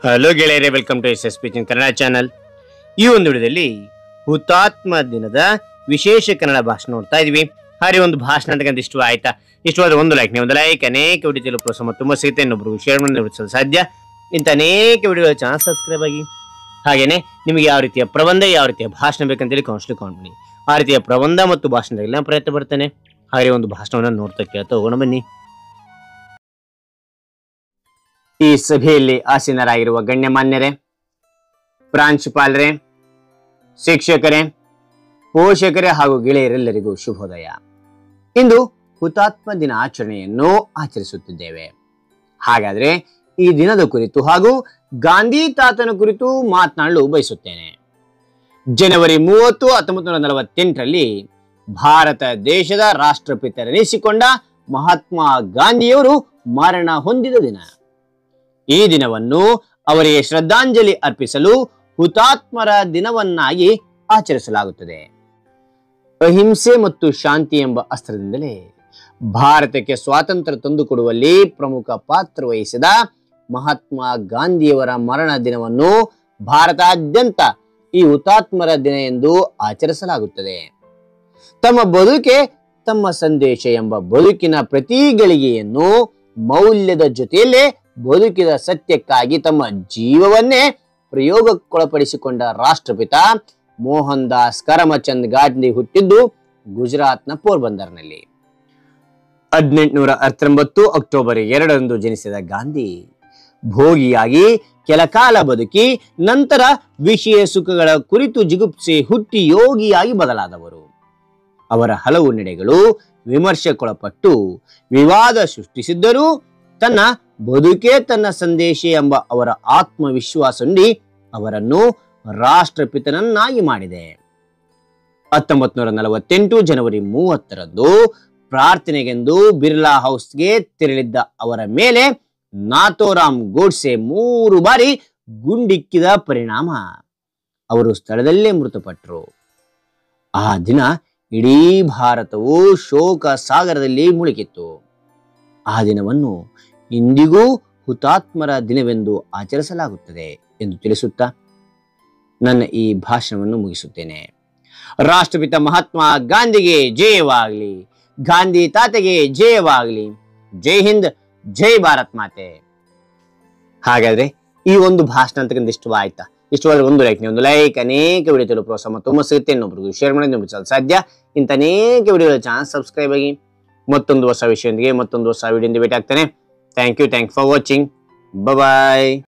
Hello ಗೆಳೆಯರೇ, welcome to S P Kannada channel. ಈ ಒಂದು ವಿಡಿಯೋದಲ್ಲಿ ಹುತಾತ್ಮ ದಿನದ ವಿಶೇಷ ಕನ್ನಡ ಭಾಷಣ ನೋಡ್ತಾ ಇದೀವಿ. ಹಾಗೆ ಒಂದು ಭಾಷಣ ಅಂತ ಇಷ್ಟ ಆಯ್ತಾ? ಇಷ್ಟವಾದ ಒಂದು ಲೈಕ್, ನೀವು ಒಂದು ಲೈಕ್ ಅನೇಕ ವಿಡಿಯೋ ಪ್ರೋತ್ಸಾಹ ತುಂಬಾ ಸಿಗುತ್ತೆ. ಇನ್ನೊಬ್ರು ಶೇರ್ ಮಾಡಿ ಸಾಧ್ಯ. ಇಂಥ ಅನೇಕ ವಿಡಿಯೋ ಚಾನಲ್ ಸಬ್ಸ್ಕ್ರೈಬ್ ಆಗಿ. ಹಾಗೇನೆ ನಿಮಗೆ ಯಾವ ರೀತಿಯ ಪ್ರಬಂಧ, ಯಾವ ರೀತಿಯ ಭಾಷಣ ಬೇಕಂತೇಳಿ ಕೌನ್ಸಿಲ್ ಕೌಂಟ್ ಮಾಡಿ. ಆ ರೀತಿಯ ಪ್ರಬಂಧ ಮತ್ತು ಭಾಷಣದಲ್ಲಿ ಪ್ರಯತ್ನ ಪಡ್ತೇನೆ. ಹಾಗೆ ಒಂದು ಭಾಷಣವನ್ನು ನೋಡ್ತಾ ಕೇಳ್ತಾ ಹೋಗೋಣ ಬನ್ನಿ. ಈ ಸಭೆಯಲ್ಲಿ ಆಸೀನರಾಗಿರುವ ಗಣ್ಯಮಾನ್ಯರೇ, ಪ್ರಾಂಶುಪಾಲರೇ, ಶಿಕ್ಷಕರೇ, ಪೋಷಕರೇ ಹಾಗೂ ಗೆಳೆಯರೆಲ್ಲರಿಗೂ ಶುಭೋದಯ. ಇಂದು ಹುತಾತ್ಮ ದಿನ ಆಚರಣೆಯನ್ನು ಆಚರಿಸುತ್ತಿದ್ದೇವೆ. ಹಾಗಾದ್ರೆ ಈ ದಿನದ ಕುರಿತು ಹಾಗೂ ಗಾಂಧಿ ತಾತನ ಕುರಿತು ಮಾತನಾಡಲು ಬಯಸುತ್ತೇನೆ. ಜನವರಿ 30, 1948ರಲ್ಲಿ ಭಾರತ ದೇಶದ ರಾಷ್ಟ್ರಪಿತರೆನಿಸಿಕೊಂಡ ಮಹಾತ್ಮ ಗಾಂಧಿಯವರು ಮರಣ ಹೊಂದಿದ ದಿನ. ಈ ದಿನವನ್ನು ಅವರಿಗೆ ಶ್ರದ್ಧಾಂಜಲಿ ಅರ್ಪಿಸಲು ಹುತಾತ್ಮರ ದಿನವನ್ನಾಗಿ ಆಚರಿಸಲಾಗುತ್ತದೆ. ಅಹಿಂಸೆ ಮತ್ತು ಶಾಂತಿ ಎಂಬ ಅಸ್ತ್ರದಿಂದಲೇ ಭಾರತಕ್ಕೆ ಸ್ವಾತಂತ್ರ್ಯ ತಂದುಕೊಡುವಲ್ಲಿ ಪ್ರಮುಖ ಪಾತ್ರ ವಹಿಸಿದ ಮಹಾತ್ಮ ಗಾಂಧಿಯವರ ಮರಣ ದಿನವನ್ನು ಭಾರತಾದ್ಯಂತ ಈ ಹುತಾತ್ಮರ ದಿನ ಎಂದು ಆಚರಿಸಲಾಗುತ್ತದೆ. ತಮ್ಮ ಬದುಕೆ ತಮ್ಮ ಸಂದೇಶ ಎಂಬ ಬದುಕಿನ ಪ್ರತಿ ಗಳಿಗೆಯನ್ನು ಮೌಲ್ಯದ ಜೊತೆಯಲ್ಲೇ ಬದುಕಿದ ಸತ್ಯಕ್ಕಾಗಿ ತಮ್ಮ ಜೀವವನ್ನೇ ಪ್ರಯೋಗಕ್ಕೊಳಪಡಿಸಿಕೊಂಡ ರಾಷ್ಟ್ರಪಿತ ಮೋಹನ್ ದಾಸ್ ಕರಮಚಂದ್ ಗಾಂಧಿ ಹುಟ್ಟಿದ್ದು ಗುಜರಾತ್ನ ಪೋರ್ಬಂದರ್ನಲ್ಲಿ. 1819 ಅಕ್ಟೋಬರ್ 2ರಂದು ಜನಿಸಿದ ಗಾಂಧಿ ಭೋಗಿಯಾಗಿ ಕೆಲ ಕಾಲ ಬದುಕಿ ನಂತರ ವಿಷಯ ಸುಖಗಳ ಕುರಿತು ಜಿಗುಪ್ಸೆ ಹುಟ್ಟಿ ಯೋಗಿಯಾಗಿ ಬದಲಾದವರು. ಅವರ ಹಲವು ನಡೆಗಳು ವಿಮರ್ಶೆಗೊಳಪಟ್ಟು ವಿವಾದ ಸೃಷ್ಟಿಸಿದ್ದರೂ ತನ್ನ ಬದುಕೆ ತನ್ನ ಸಂದೇಶ ಎಂಬ ಅವರ ಆತ್ಮವಿಶ್ವಾಸ ನೀಡಿ ಅವರನ್ನು ರಾಷ್ಟ್ರಪಿತನನ್ನಾಗಿ ಮಾಡಿದೆ. 1948 ಜನವರಿ 30ರಂದು ಪ್ರಾರ್ಥನೆಗೆಂದು ಬಿರ್ಲಾ ಹೌಸ್ಗೆ ತೆರಳಿದ್ದ ಅವರ ಮೇಲೆ ನಾಥೋರಾಮ್ ಗೋಡ್ಸೆ 3 ಬಾರಿ ಗುಂಡಿಕ್ಕಿದ ಪರಿಣಾಮ ಅವರು ಸ್ಥಳದಲ್ಲೇ ಮೃತಪಟ್ಟರು. ಆ ದಿನ ಇಡೀ ಭಾರತವು ಶೋಕ ಸಾಗರದಲ್ಲಿ ಮುಳುಗಿತ್ತು. ಆ ದಿನವನ್ನು ಇಂದಿಗೂ ಹುತಾತ್ಮರ ದಿನವೆಂದು ಆಚರಿಸಲಾಗುತ್ತದೆ ಎಂದು ತಿಳಿಸುತ್ತಾ ನನ್ನ ಈ ಭಾಷಣವನ್ನು ಮುಗಿಸುತ್ತೇನೆ. ರಾಷ್ಟ್ರಪಿತ ಮಹಾತ್ಮ ಗಾಂಧಿಗೆ ಜಯವಾಗಲಿ, ಗಾಂಧಿ ತಾತೆಗೆ ಜಯವಾಗಲಿ. ಜೈ ಹಿಂದ್, ಜೈ ಭಾರತ್ ಮಾತೆ. ಹಾಗಾದ್ರೆ ಈ ಒಂದು ಭಾಷಣ ಅಂತಕ್ಕಂಥ ಇಷ್ಟವಾಯ್ತಾ? ಇಷ್ಟವಾದ್ರೆ ಒಂದು ಲೈಕ್, ನೀವು ಒಂದು ಲೈಕ್ ಅನೇಕ ವಿಡಿಯೋ ಪ್ರೋತ್ಸಾಹ ತುಂಬಾ ಸಿಗುತ್ತೆ. ಇನ್ನೊಬ್ರಿಗೂ ಶೇರ್ ಮಾಡಿ ಸಾಧ್ಯ. ಇಂಥ ಅನೇಕ ವಿಡಿಯೋ ಚಾನಲ್ ಸಬ್ಸ್ಕ್ರೈಬ್ ಆಗಿ. ಮತ್ತೊಂದು ಹೊಸ ವಿಷಯದೊಂದಿಗೆ ಮತ್ತೊಂದು ಹೊಸ ವಿಡಿಯೋದಿಂದ ಭೇಟಿ ಆಗ್ತಾನೆ. Thank you for watching. Bye.